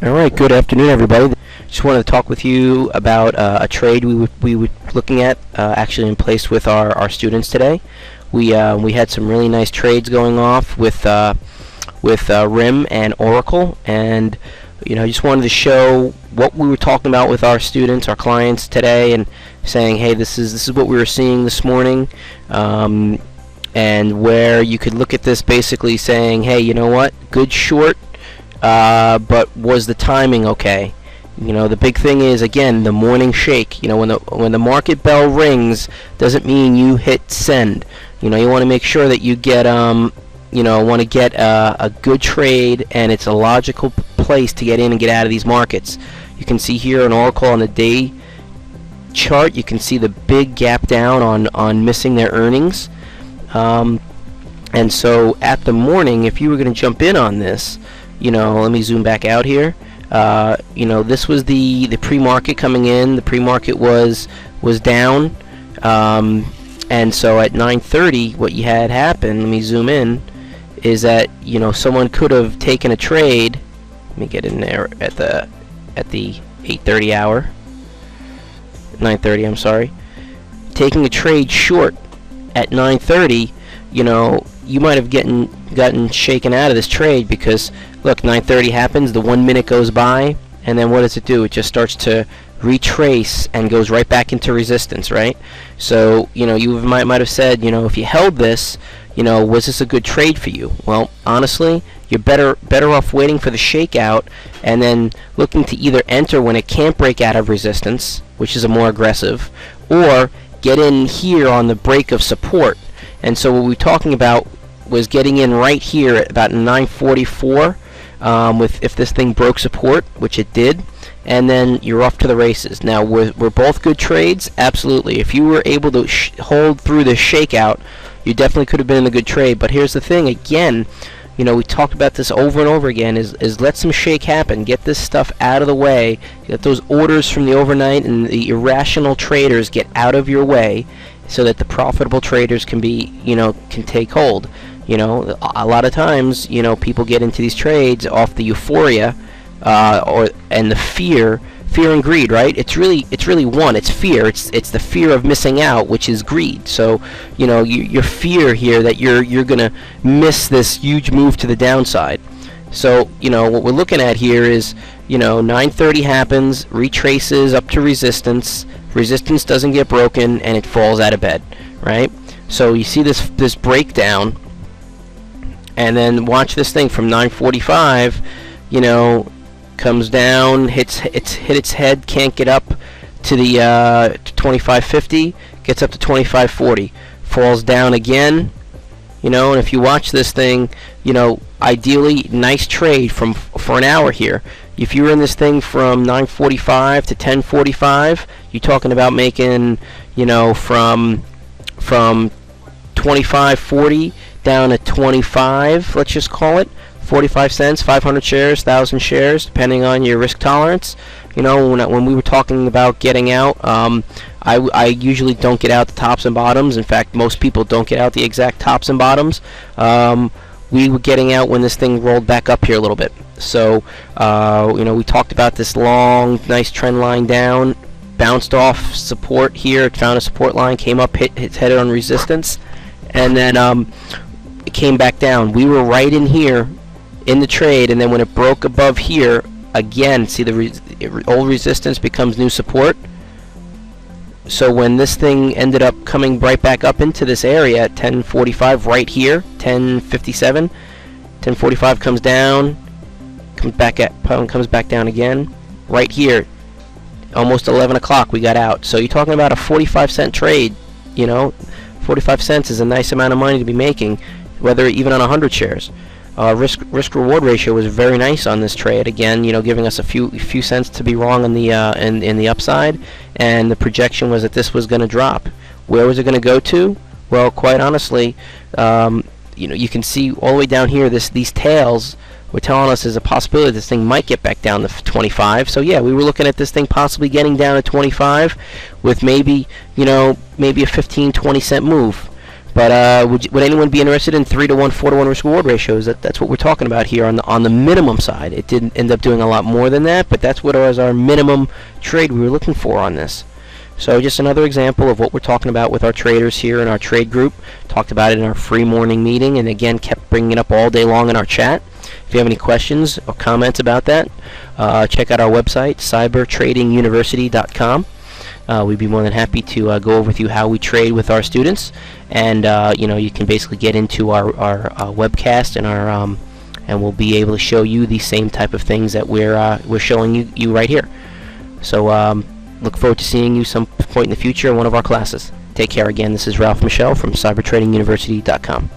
All right, good afternoon, everybody. Just wanted to talk with you about a trade we were looking at, actually in place with our students today. We had some really nice trades going off with RIM and Oracle, and I just wanted to show what we were talking about with our students, our clients today, and saying, hey, this is what we were seeing this morning, and where you could look at this basically saying, hey, you know what, good short. But was the timing okay? The big thing is, again, the morning shake. When the market bell rings, doesn't mean you hit send. You want to make sure that you get want to get a good trade, and it's a logical place to get in and get out of these markets. You can see here an Oracle on the day chart. You can see the big gap down on missing their earnings. And so at the morning, if you were going to jump in on this, let me zoom back out here. This was the pre-market coming in. The pre-market was down, and so at 9:30, what you had happen, let me zoom in, is that someone could have taken a trade. Let me get in there at the 8:30 hour. 9:30, I'm sorry. Taking a trade short at 9:30, you might have gotten shaken out of this trade because, look, 9:30 happens, the 1 minute goes by, and then what does it do? It just starts to retrace and goes right back into resistance, right? So, you might have said, if you held this, was this a good trade for you? Well, honestly, you're better off waiting for the shakeout and then looking to either enter when it can't break out of resistance, which is a more aggressive, or get in here on the break of support. And so what we're talking about was getting in right here at about 9:44, if this thing broke support, which it did, and then you're off to the races. Now, were both good trades? Absolutely. If you were able to hold through the shakeout, you definitely could have been in a good trade. But here's the thing, again, we talked about this over and over again, is let some shake happen. Get this stuff out of the way. Get those orders from the overnight and the irrational traders get out of your way, so that the profitable traders can can take hold. A lot of times, people get into these trades off the euphoria, and the fear and greed, right? It's really one. It's fear. It's the fear of missing out, which is greed. So, your fear here that you're gonna miss this huge move to the downside. So, what we're looking at here is, 9:30 happens, retraces up to resistance. Resistance doesn't get broken, and it falls out of bed, right? So you see this breakdown, and then watch this thing from 9:45. Comes down, hit its head, can't get up to the 25.50, gets up to 25.40, falls down again. And if you watch this thing, ideally, nice trade for an hour here. If you were in this thing from 9:45 to 10:45, you're talking about making, from 25.40 down to 25. Let's just call it 45 cents, 500 shares, 1,000 shares, depending on your risk tolerance. When we were talking about getting out, I usually don't get out the tops and bottoms. In fact, most people don't get out the exact tops and bottoms. We were getting out when this thing rolled back up here a little bit. So, we talked about this long, nice trend line down, bounced off support here, it found a support line, came up, hit head on resistance, and then it came back down. We were right in here in the trade, and then when it broke above here, again, see the old resistance becomes new support. So when this thing ended up coming right back up into this area at 10:45, right here, 10:57, 10:45 comes down, comes back down again, right here, almost 11 o'clock we got out. So you're talking about a 45-cent trade. 45 cents is a nice amount of money to be making, whether even on 100 shares. Risk-reward ratio was very nice on this trade. Again, giving us a few cents to be wrong in the in the upside, and the projection was that this was going to drop. Where was it going to go to? Well, quite honestly, you can see all the way down here. These tails were telling us there's a possibility this thing might get back down to 25. So yeah, we were looking at this thing possibly getting down to 25, with maybe a 15-20 cent move. But would anyone be interested in 3-to-1, 4-to-1 risk reward ratios? That's what we're talking about here on the minimum side. It didn't end up doing a lot more than that, but that's what was our minimum trade we were looking for on this. So just another example of what we're talking about with our traders here in our trade group. Talked about it in our free morning meeting, and again kept bringing it up all day long in our chat. If you have any questions or comments about that, check out our website, cybertradinguniversity.com. We'd be more than happy to go over with you how we trade with our students, and you can basically get into our webcast and our and we'll be able to show you the same type of things that we're showing you right here. So look forward to seeing you some point in the future in one of our classes. Take care again. This is Ralph Michel from cybertradinguniversity.com.